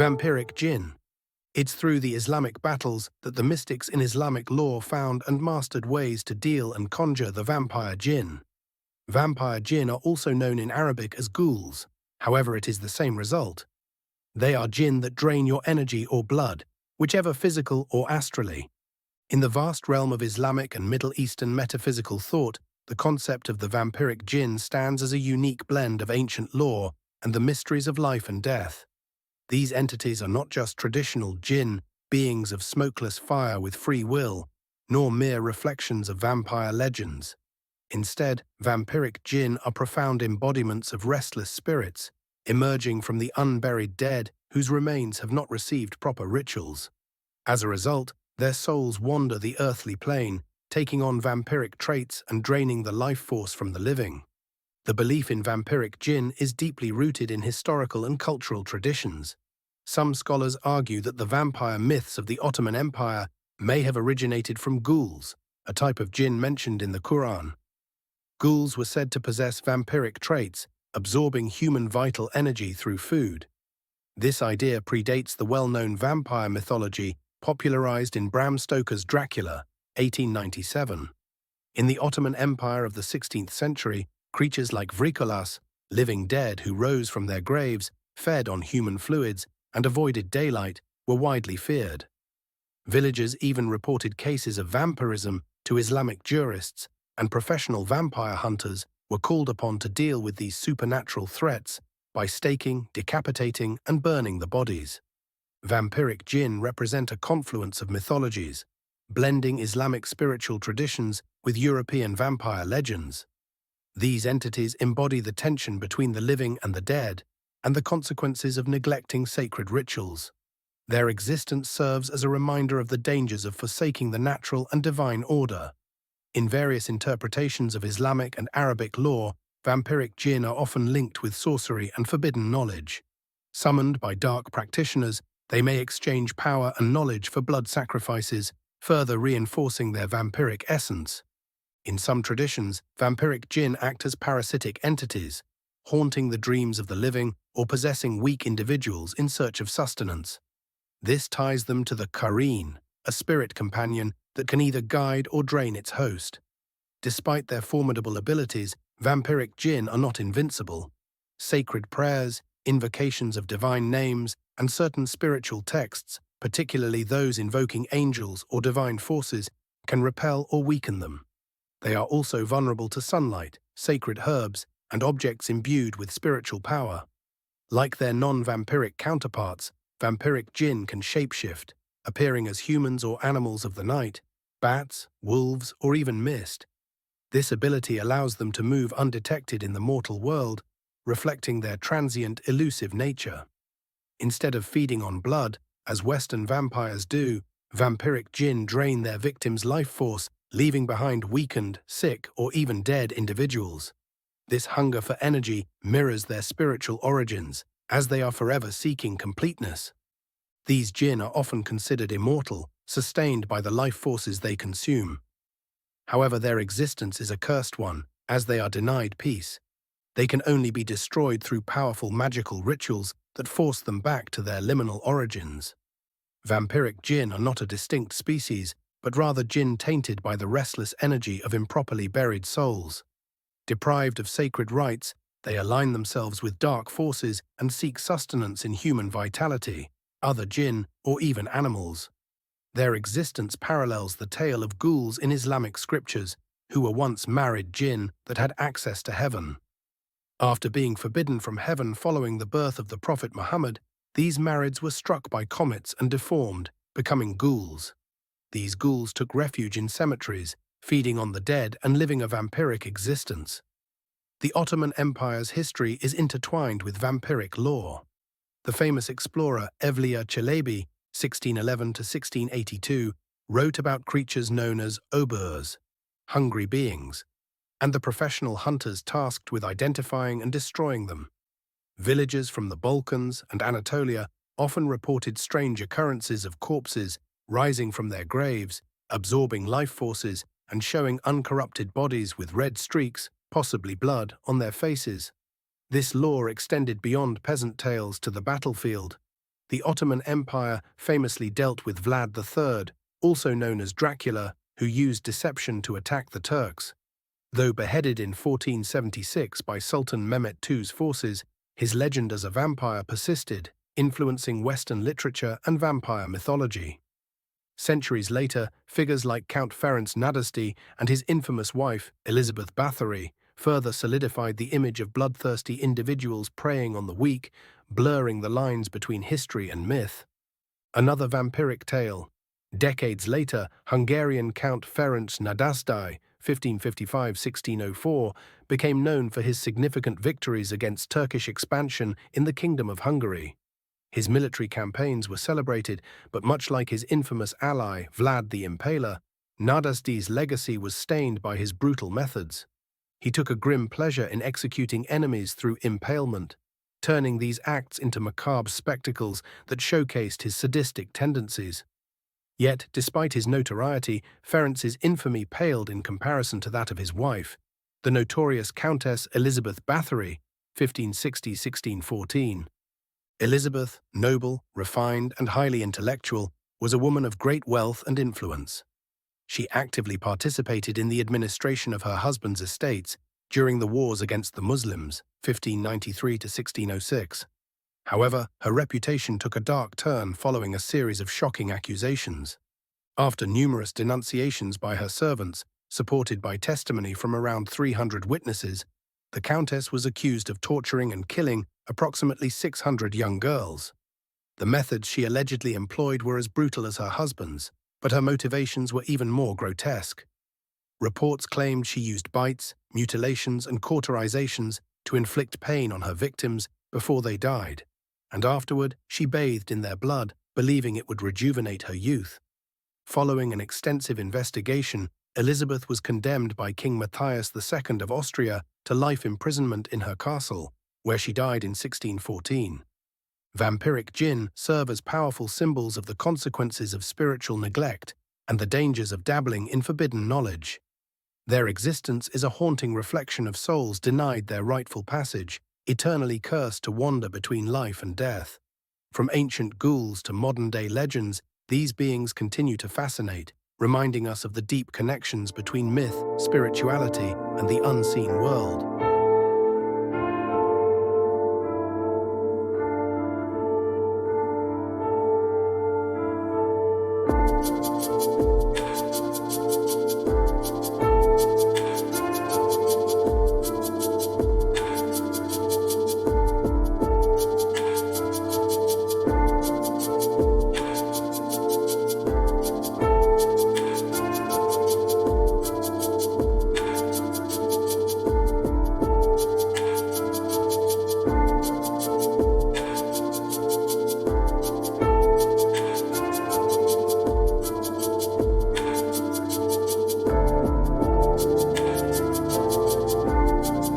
Vampiric Jin. It's through the Islamic battles that the mystics in Islamic lore found and mastered ways to deal and conjure the vampire jinn. Vampire jinn are also known in Arabic as ghouls, however it is the same result. They are jinn that drain your energy or blood, whichever physical or astrally. In the vast realm of Islamic and Middle Eastern metaphysical thought, the concept of the vampiric jinn stands as a unique blend of ancient lore and the mysteries of life and death. These entities are not just traditional jinn, beings of smokeless fire with free will, nor mere reflections of vampire legends. Instead, vampiric jinn are profound embodiments of restless spirits, emerging from the unburied dead whose remains have not received proper rituals. As a result, their souls wander the earthly plane, taking on vampiric traits and draining the life force from the living. The belief in vampiric jinn is deeply rooted in historical and cultural traditions. Some scholars argue that the vampire myths of the Ottoman Empire may have originated from ghouls, a type of jinn mentioned in the Quran. Ghouls were said to possess vampiric traits, absorbing human vital energy through food. This idea predates the well-known vampire mythology popularized in Bram Stoker's Dracula, 1897. In the Ottoman Empire of the 16th century, creatures like vrikolas, living dead who rose from their graves, fed on human fluids, and avoided daylight, were widely feared. Villagers even reported cases of vampirism to Islamic jurists, and professional vampire hunters were called upon to deal with these supernatural threats by staking, decapitating, and burning the bodies. Vampiric jinn represent a confluence of mythologies, blending Islamic spiritual traditions with European vampire legends. These entities embody the tension between the living and the dead, and the consequences of neglecting sacred rituals. Their existence serves as a reminder of the dangers of forsaking the natural and divine order. In various interpretations of Islamic and Arabic lore, vampiric jinn are often linked with sorcery and forbidden knowledge. Summoned by dark practitioners, they may exchange power and knowledge for blood sacrifices, further reinforcing their vampiric essence. In some traditions, vampiric jinn act as parasitic entities, haunting the dreams of the living or possessing weak individuals in search of sustenance. This ties them to the Qareen, a spirit companion that can either guide or drain its host. Despite their formidable abilities, vampiric jinn are not invincible. Sacred prayers, invocations of divine names, and certain spiritual texts, particularly those invoking angels or divine forces, can repel or weaken them. They are also vulnerable to sunlight, sacred herbs, and objects imbued with spiritual power. Like their non-vampiric counterparts, vampiric jinn can shapeshift, appearing as humans or animals of the night, bats, wolves, or even mist. This ability allows them to move undetected in the mortal world, reflecting their transient, elusive nature. Instead of feeding on blood, as Western vampires do, vampiric jinn drain their victims' life force, leaving behind weakened, sick, or even dead individuals. This hunger for energy mirrors their spiritual origins, as they are forever seeking completeness. These jinn are often considered immortal, sustained by the life forces they consume. However, their existence is a cursed one, as they are denied peace. They can only be destroyed through powerful magical rituals that force them back to their liminal origins. Vampiric jinn are not a distinct species, but rather jinn tainted by the restless energy of improperly buried souls. Deprived of sacred rites, they align themselves with dark forces and seek sustenance in human vitality, other jinn, or even animals. Their existence parallels the tale of ghouls in Islamic scriptures, who were once married jinn that had access to heaven. After being forbidden from heaven following the birth of the Prophet Muhammad, these marids were struck by comets and deformed, becoming ghouls. These ghouls took refuge in cemeteries, feeding on the dead and living a vampiric existence. The Ottoman Empire's history is intertwined with vampiric lore. The famous explorer Evliya Çelebi, 1611 to 1682, wrote about creatures known as oburs, hungry beings, and the professional hunters tasked with identifying and destroying them. Villagers from the Balkans and Anatolia often reported strange occurrences of corpses rising from their graves, absorbing life forces, and showing uncorrupted bodies with red streaks, possibly blood, on their faces. This lore extended beyond peasant tales to the battlefield. The Ottoman Empire famously dealt with Vlad III, also known as Dracula, who used deception to attack the Turks. Though beheaded in 1476 by Sultan Mehmet II's forces, his legend as a vampire persisted, influencing Western literature and vampire mythology. Centuries later, figures like Count Ferenc Nadasdy and his infamous wife, Elizabeth Bathory, further solidified the image of bloodthirsty individuals preying on the weak, blurring the lines between history and myth. Another vampiric tale. Decades later, Hungarian Count Ferenc Nadasdy, 1555–1604, became known for his significant victories against Turkish expansion in the Kingdom of Hungary. His military campaigns were celebrated, but much like his infamous ally, Vlad the Impaler, Nadasdy's legacy was stained by his brutal methods. He took a grim pleasure in executing enemies through impalement, turning these acts into macabre spectacles that showcased his sadistic tendencies. Yet, despite his notoriety, Ferenc's infamy paled in comparison to that of his wife, the notorious Countess Elizabeth Bathory, 1560–1614. Elizabeth, noble, refined, and highly intellectual, was a woman of great wealth and influence. She actively participated in the administration of her husband's estates during the wars against the Muslims, 1593–1606. However, her reputation took a dark turn following a series of shocking accusations. After numerous denunciations by her servants, supported by testimony from around 300 witnesses, the Countess was accused of torturing and killing approximately 600 young girls. The methods she allegedly employed were as brutal as her husband's, but her motivations were even more grotesque. Reports claimed she used bites, mutilations, and cauterizations to inflict pain on her victims before they died, and afterward she bathed in their blood, believing it would rejuvenate her youth. Following an extensive investigation, Elizabeth was condemned by King Matthias II of Austria to life imprisonment in her castle, where she died in 1614. Vampiric Jin serve as powerful symbols of the consequences of spiritual neglect and the dangers of dabbling in forbidden knowledge. Their existence is a haunting reflection of souls denied their rightful passage, eternally cursed to wander between life and death. From ancient ghouls to modern-day legends, these beings continue to fascinate, reminding us of the deep connections between myth, spirituality, and the unseen world.